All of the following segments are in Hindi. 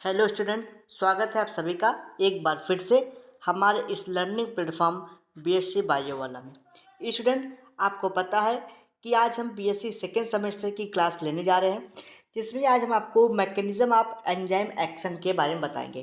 हेलो स्टूडेंट, स्वागत है आप सभी का एक बार फिर से हमारे इस लर्निंग प्लेटफॉर्म बीएससी बायो वाला में। स्टूडेंट, आपको पता है कि आज हम बीएससी सेकेंड सेमेस्टर की क्लास लेने जा रहे हैं, जिसमें आज हम आपको मैकेनिज्म ऑफ एंजाइम एक्शन के बारे में बताएंगे।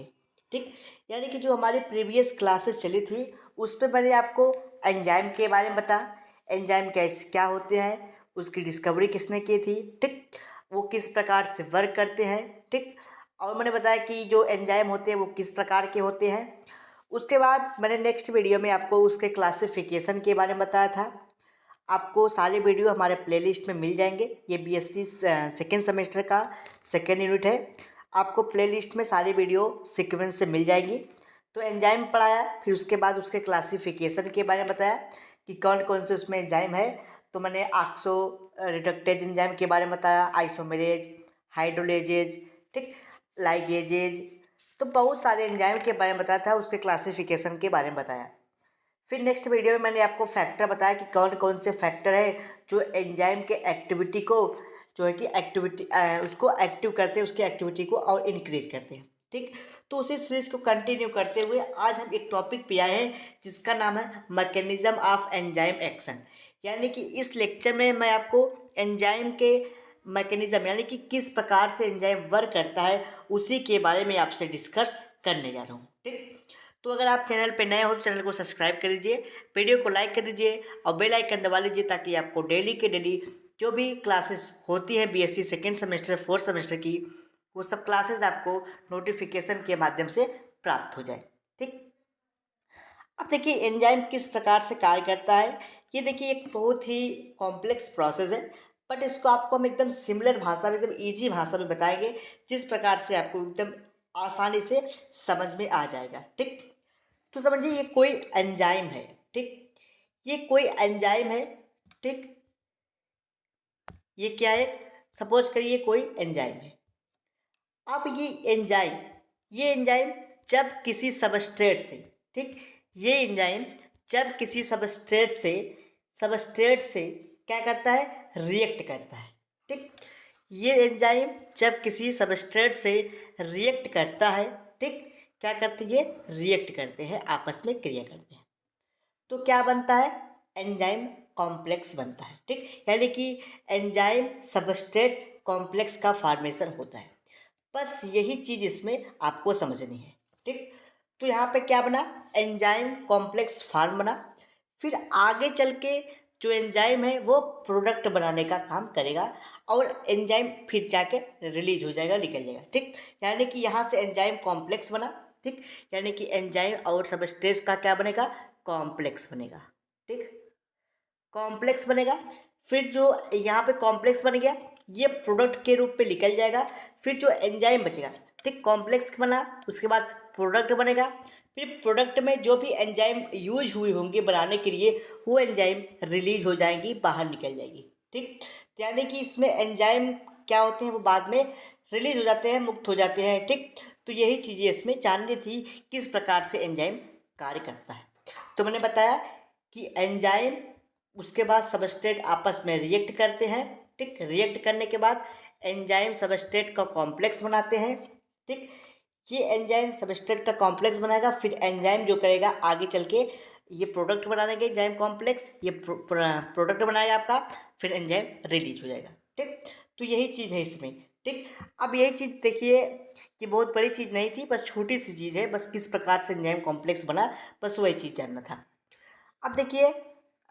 ठीक, यानी कि जो हमारी प्रीवियस क्लासेस चली थी उस पर मैंने आपको एंजाइम के बारे में बताया, एंजाइम क्या होते हैं, उसकी डिस्कवरी किसने की थी, ठीक, वो किस प्रकार से वर्क करते हैं, ठीक, और मैंने बताया कि जो एंजाइम होते हैं वो किस प्रकार के होते हैं। उसके बाद मैंने नेक्स्ट वीडियो में आपको उसके क्लासिफिकेशन के बारे में बताया था। आपको सारे वीडियो हमारे प्लेलिस्ट में मिल जाएंगे। ये बीएससी सेकेंड सेमेस्टर का सेकेंड यूनिट है। आपको प्लेलिस्ट में सारी वीडियो सीक्वेंस से मिल जाएंगी। तो एंजाइम पढ़ाया, फिर उसके बाद उसके क्लासिफिकेशन के बारे में बताया कि कौन कौन से उसमें एंजाइम है। तो मैंने ऑक्सो रिडक्टेज एंजाइम के बारे में बताया, आइसोमेरेज, हाइड्रोलेजेज, ठीक, लाइगेजेज, तो बहुत सारे एंजाइम के बारे में बताया था, उसके क्लासिफिकेशन के बारे में बताया। फिर नेक्स्ट वीडियो में मैंने आपको फैक्टर बताया कि कौन कौन से फैक्टर है जो एंजाइम के एक्टिविटी को जो है कि एक्टिविटी उसको एक्टिव करते हैं, उसकी एक्टिविटी को और इंक्रीज करते हैं। ठीक, तो उसी सीरीज को कंटिन्यू करते हुए आज हम एक टॉपिक पे आए हैं जिसका नाम है मैकेनिज्म ऑफ एंजाइम एक्शन। यानी कि इस लेक्चर में मैं आपको एंजाइम के मैकेनिज्म यानी कि किस प्रकार से एंजाइम वर्क करता है उसी के बारे में आपसे डिस्कस करने जा रहा हूँ। ठीक, तो अगर आप चैनल पे नए हो तो चैनल को सब्सक्राइब कर दीजिए, वीडियो को लाइक कर दीजिए और बेल आइकन दबा लीजिए ताकि आपको डेली के डेली जो भी क्लासेस होती है BSc second semester fourth semester की, वो सब क्लासेस आपको नोटिफिकेशन के माध्यम से प्राप्त हो जाए। ठीक, अब देखिए एंजाइम किस प्रकार से कार्य करता है। ये देखिए एक बहुत ही कॉम्प्लेक्स प्रोसेस है, बट इसको आपको हम एकदम सिमिलर भाषा में, एकदम इजी भाषा में बताएंगे जिस प्रकार से आपको एकदम आसानी से समझ में आ जाएगा। ठीक, तो समझिए ये कोई एंजाइम है। ठीक, ये कोई एंजाइम है। ठीक, ये क्या है, सपोज करिए कोई एंजाइम है। अब ये एंजाइम जब किसी सबस्ट्रेट से, ठीक, ये एंजाइम जब किसी सबस्ट्रेट से क्या करता है, रिएक्ट करता है। ठीक, ये एंजाइम जब किसी सबस्ट्रेट से रिएक्ट करता है, ठीक, क्या करते हैं, ये रिएक्ट करते हैं, आपस में क्रिया करते हैं, तो क्या बनता है, एंजाइम कॉम्प्लेक्स बनता है। ठीक, यानी कि एंजाइम सबस्ट्रेट कॉम्प्लेक्स का फॉर्मेशन होता है। बस यही चीज़ इसमें आपको समझनी है। ठीक, तो यहाँ पे क्या बना, एंजाइम कॉम्प्लेक्स फॉर्म बना। फिर आगे चल के जो एंजाइम है वो प्रोडक्ट बनाने का काम करेगा और एंजाइम फिर जाके रिलीज हो जाएगा, निकल जाएगा। ठीक, यानी कि यहाँ से एंजाइम कॉम्प्लेक्स बना। ठीक, यानी कि एंजाइम और सबस्ट्रेट का क्या बनेगा, कॉम्प्लेक्स बनेगा। ठीक, कॉम्प्लेक्स बनेगा। फिर जो यहाँ पे कॉम्प्लेक्स बन गया ये प्रोडक्ट के रूप पे निकल जाएगा। फिर जो एंजाइम बचेगा, ठीक, कॉम्प्लेक्स बना, उसके बाद प्रोडक्ट बनेगा। फिर प्रोडक्ट में जो भी एंजाइम यूज हुई होंगी बनाने के लिए वो एंजाइम रिलीज हो जाएंगी, बाहर निकल जाएगी। ठीक, यानी कि इसमें एंजाइम क्या होते हैं वो बाद में रिलीज हो जाते हैं, मुक्त हो जाते हैं। ठीक, तो यही चीज़ें इसमें जाननी थी किस प्रकार से एंजाइम कार्य करता है। तो मैंने बताया कि एंजाइम उसके बाद सबस्ट्रेट आपस में रिएक्ट करते हैं। ठीक, रिएक्ट करने के बाद एंजाइम सबस्ट्रेट का कॉम्प्लेक्स बनाते हैं। ठीक, ये एंजाइम सबस्ट्रेट का कॉम्प्लेक्स बनाएगा, फिर एंजाइम जो करेगा आगे चल के ये प्रोडक्ट बनाने एंजाइम कॉम्प्लेक्स, ये प्रोडक्ट बनाएगा आपका, फिर एंजाइम रिलीज हो जाएगा। ठीक, तो यही चीज़ है इसमें। ठीक, अब यही चीज़ देखिए कि बहुत बड़ी चीज़ नहीं थी, बस छोटी सी चीज़ है, बस किस प्रकार से एंजाइम कॉम्प्लेक्स बना, बस वही चीज़ जानना था। अब देखिए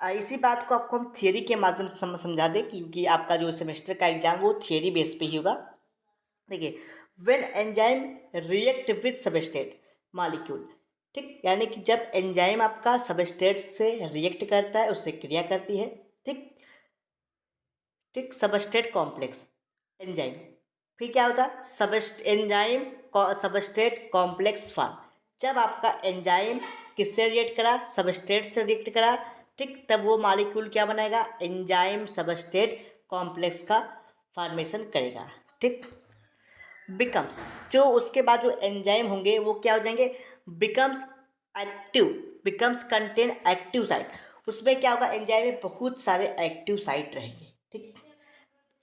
इसी बात को आपको हम थियरी के माध्यम से समझा दें क्योंकि आपका जो सेमेस्टर का एग्जाम वो थियरी बेस पे ही होगा। देखिए, when enzyme react with substrate molecule, ठीक, यानी कि जब एंजाइम आपका सबस्ट्रेट से रिएक्ट करता है, उससे क्रिया करती है। ठीक, ठीक, सबस्ट्रेट कॉम्प्लेक्स एंजाइम, फिर क्या होता है, एंजाइम सबस्ट्रेट कॉम्प्लेक्स फॉर्म। जब आपका एंजाइम किससे रिएक्ट करा, सबस्ट्रेट से रिएक्ट करा, ठीक, तब वो मॉलिक्यूल क्या बनाएगा, एंजाइम सबस्ट्रेट कॉम्प्लेक्स का फॉर्मेशन करेगा। ठीक, बिकम्स, जो उसके बाद जो एंजाइम होंगे वो क्या हो जाएंगे, becomes active, becomes contain active site. उसमें क्या होगा, एंजाइम में बहुत सारे एक्टिव साइट रहेंगे। ठीक,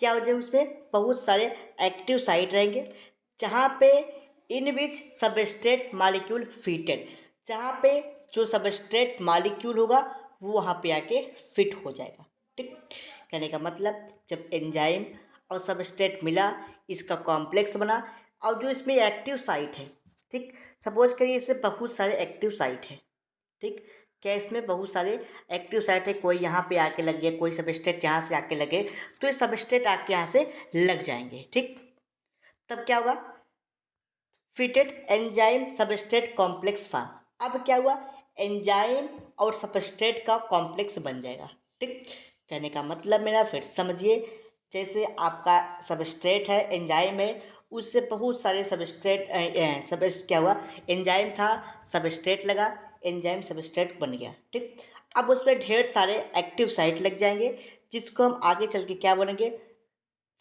क्या हो जाएगा, उसमें बहुत सारे एक्टिव साइट रहेंगे जहाँ पे इन विच सबस्ट्रेट मॉलिक्यूल फिटेड, जहाँ पे जो सबस्ट्रेट मॉलिक्यूल होगा वो वहाँ पे आके फिट हो जाएगा। ठीक, कहने का मतलब जब एंजाइम और सबस्ट्रेट मिला, इसका कॉम्प्लेक्स बना, और जो इसमें एक्टिव साइट है, ठीक, सपोज करिए इसमें बहुत सारे एक्टिव साइट है। ठीक, क्या इसमें बहुत सारे एक्टिव साइट है, कोई यहाँ पे आके लग गया, कोई सबस्ट्रेट यहाँ से आके लगे, तो ये सबस्ट्रेट आके यहाँ से लग जाएंगे। ठीक, तब क्या होगा, fitted enzyme substrate complex form. अब क्या हुआ, एंजाइम और सबस्ट्रेट का कॉम्प्लेक्स बन जाएगा। ठीक, कहने का मतलब मेरा फिर समझिए, जैसे आपका सबस्ट्रेट है, एंजाइम है, उससे बहुत सारे सबस्ट्रेट क्या हुआ, एंजाइम था, सबस्ट्रेट लगा, एंजाइम सबस्ट्रेट बन गया। ठीक, अब उसमें ढेर सारे एक्टिव साइट लग जाएंगे, जिसको हम आगे चल के क्या बोलेंगे,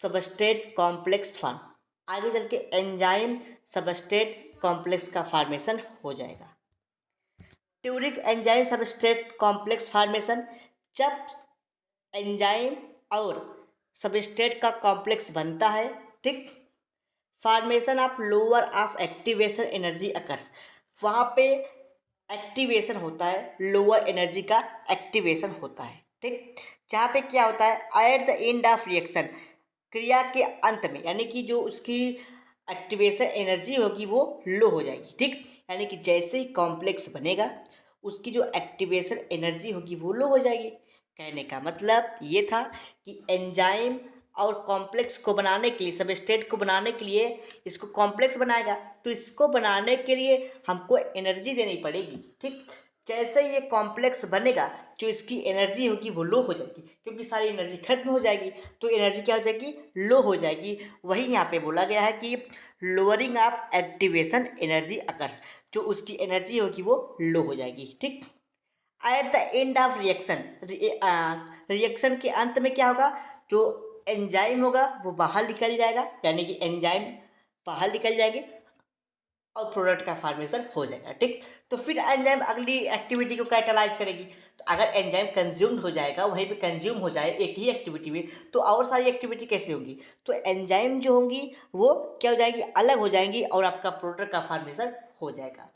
सबस्ट्रेट कॉम्प्लेक्स फॉर्म। आगे चल के एंजाइम सबस्ट्रेट कॉम्प्लेक्स का फॉर्मेशन हो जाएगा। ट्यूरिक एंजाइम सबस्ट्रेट कॉम्प्लेक्स फॉर्मेशन, जब एंजाइम और सबस्ट्रेट का कॉम्प्लेक्स बनता है, ठीक, formation of lower of activation energy occurs, वहाँ पे एक्टिवेशन होता है, लोअर एनर्जी का एक्टिवेशन होता है। ठीक, जहाँ पे क्या होता है, at the end of reaction, क्रिया के अंत में, यानी कि जो उसकी एक्टिवेशन एनर्जी होगी वो लो हो जाएगी। ठीक, यानी कि जैसे ही कॉम्प्लेक्स बनेगा, उसकी जो एक्टिवेशन एनर्जी होगी वो लो हो जाएगी। कहने का मतलब ये था कि एंजाइम और कॉम्प्लेक्स को बनाने के लिए, सबस्ट्रेट को बनाने के लिए, इसको कॉम्प्लेक्स बनाएगा, तो इसको बनाने के लिए हमको एनर्जी देनी पड़ेगी। ठीक, जैसे ही ये कॉम्प्लेक्स बनेगा, जो इसकी एनर्जी होगी वो लो हो जाएगी, क्योंकि सारी एनर्जी खत्म हो जाएगी, तो एनर्जी क्या हो जाएगी, लो हो जाएगी। वही यहाँ पे बोला गया है कि lowering of activation energy occurs, जो उसकी एनर्जी होगी वो लो हो जाएगी। ठीक, at the end of reaction, reaction के अंत में क्या होगा, जो एंजाइम होगा वो बाहर निकल जाएगा, यानी कि एंजाइम बाहर निकल जाएंगे और प्रोडक्ट का फॉर्मेशन हो जाएगा। ठीक, तो फिर एंजाइम अगली एक्टिविटी को कैटालाइज करेगी। तो अगर एंजाइम कंज्यूम्ड हो जाएगा, वहीं पे कंज्यूम हो जाए एक ही एक्टिविटी में, तो और सारी एक्टिविटी कैसे होंगी, तो एंजाइम जो होंगी वो क्या हो जाएगी, अलग हो जाएंगी, और आपका प्रोडक्ट का फॉर्मेशन हो जाएगा।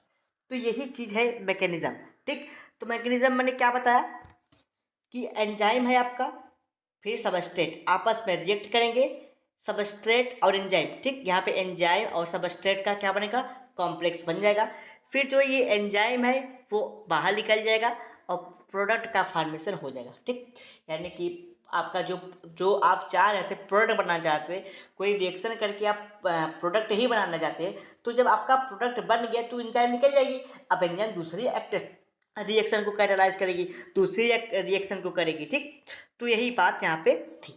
तो यही चीज़ है मैकेनिज्म। ठीक, तो मैकेनिज्म मैंने क्या बताया कि एंजाइम है आपका, फिर सबस्ट्रेट आपस में रिएक्ट करेंगे, सबस्ट्रेट और एंजाइम। ठीक, यहाँ पे एंजाइम और सबस्ट्रेट का क्या बनेगा, कॉम्प्लेक्स बन जाएगा। फिर जो ये एंजाइम है वो बाहर निकल जाएगा और प्रोडक्ट का फॉर्मेशन हो जाएगा। ठीक, यानी कि आपका जो जो आप चाह रहे थे, प्रोडक्ट बनाना चाहते थे, कोई रिएक्शन करके आप प्रोडक्ट ही बनाना चाहते हैं, तो जब आपका प्रोडक्ट बन गया तो एंजाइम निकल जाएगी, अब एंजाइम दूसरी रिएक्शन को कैटालाइज करेगी, दूसरी रिएक्शन को करेगी। ठीक, तो यही बात यहाँ पे थी।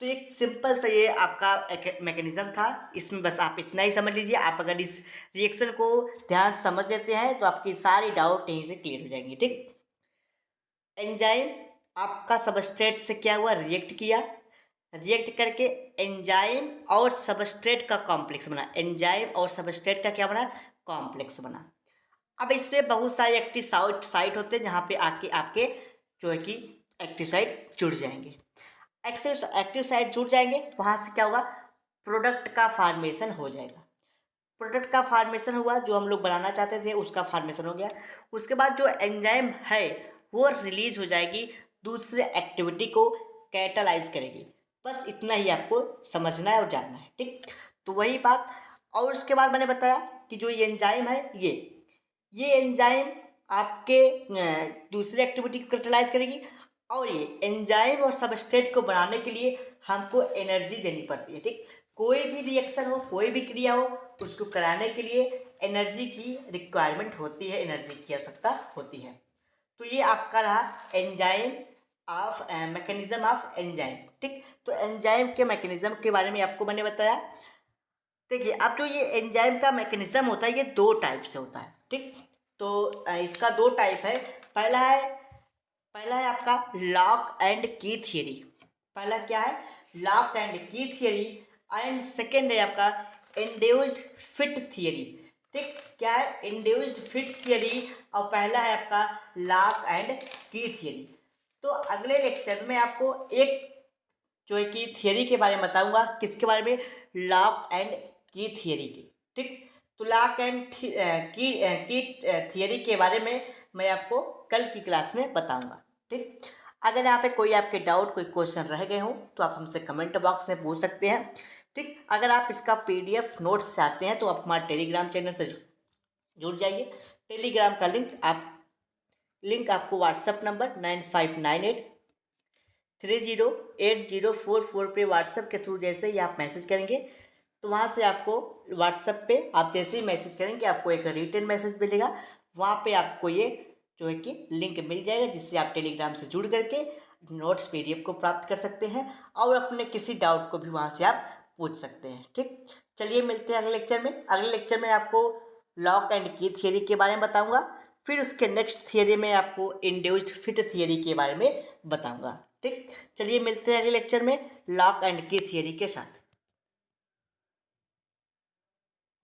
तो एक सिंपल सा ये आपका मैकेनिज्म था, इसमें बस आप इतना ही समझ लीजिए। आप अगर इस रिएक्शन को ध्यान से समझ लेते हैं तो आपकी सारी डाउट यहीं से क्लियर हो जाएंगी। ठीक, एंजाइम आपका सबस्ट्रेट से क्या हुआ, रिएक्ट किया, रिएक्ट करके एंजाइम और सबस्ट्रेट का कॉम्प्लेक्स बना, एंजाइम और सबस्ट्रेट का क्या बना, कॉम्प्लेक्स बना। अब इसमें बहुत सारे एक्टिव साइट होते हैं, जहाँ पे आके आपके जो है कि एक्टिव साइट जुड़ जाएंगे। एक्टिव साइट जुड़ जाएंगे, वहाँ से क्या होगा, प्रोडक्ट का फार्मेशन हो जाएगा। प्रोडक्ट का फार्मेशन हुआ, जो हम लोग बनाना चाहते थे उसका फार्मेशन हो गया। उसके बाद जो एंजाइम है वो रिलीज हो जाएगी, दूसरे एक्टिविटी को कैटालाइज करेगी। बस इतना ही आपको समझना है और जानना है। ठीक, तो वही बात। और उसके बाद मैंने बताया कि जो ये एंजाइम है, ये एंजाइम आपके दूसरे एक्टिविटी को कैटालाइज करेगी, और ये एंजाइम और सबस्ट्रेट को बनाने के लिए हमको एनर्जी देनी पड़ती है। ठीक, कोई भी रिएक्शन हो, कोई भी क्रिया हो, उसको कराने के लिए एनर्जी की रिक्वायरमेंट होती है, एनर्जी की आवश्यकता होती है। तो ये आपका रहा enzyme of mechanism of enzyme. ठीक, तो एंजाइम के मैकेनिज्म के बारे में आपको मैंने बताया। देखिए, अब जो ये एंजाइम का मैकेनिज्म होता है, ये दो टाइप से होता है। ठीक, तो इसका दो टाइप है। पहला है आपका लॉक एंड की थियरी। पहला क्या है, लॉक एंड की थियरी, एंड सेकेंड है आपका इंड्यूस्ड फिट थियरी। ठीक, क्या है, इंड्यूस्ड फिट थियरी, और पहला है आपका लॉक एंड की थियरी। तो अगले लेक्चर में आपको एक जो है कि थियरी के बारे में बताऊंगा, किसके बारे में, लॉक एंड की थियरी की। ठीक, तो लॉक एंड की थियरी के बारे में मैं आपको कल की क्लास में बताऊंगा। ठीक, अगर यहाँ पे कोई आपके डाउट, कोई क्वेश्चन रह गए हों तो आप हमसे कमेंट बॉक्स में पूछ सकते हैं। ठीक, अगर आप इसका PDF नोट्स चाहते हैं तो आप हमारे टेलीग्राम चैनल से जुड़ जाइए। टेलीग्राम का लिंक आपको व्हाट्सअप नंबर 9598308044 पे व्हाट्सअप के थ्रू जैसे ही आप मैसेज करेंगे तो वहाँ से आपको व्हाट्सअप पे आप जैसे ही मैसेज करेंगे आपको एक रिटन मैसेज मिलेगा। वहाँ पे आपको ये जो है कि लिंक मिल जाएगा, जिससे आप टेलीग्राम से जुड़ करके नोट्स PDF को प्राप्त कर सकते हैं और अपने किसी डाउट को भी वहाँ से आप पूछ सकते हैं। ठीक, चलिए मिलते हैं अगले लेक्चर में। अगले लेक्चर में आपको लॉक एंड की थियरी के बारे में बताऊँगा, फिर उसके नेक्स्ट थियरी में आपको इंड्यूस्ड फिट थियरी के बारे में बताऊँगा। ठीक, चलिए मिलते हैं अगले लेक्चर में लॉक एंड की थियरी के साथ।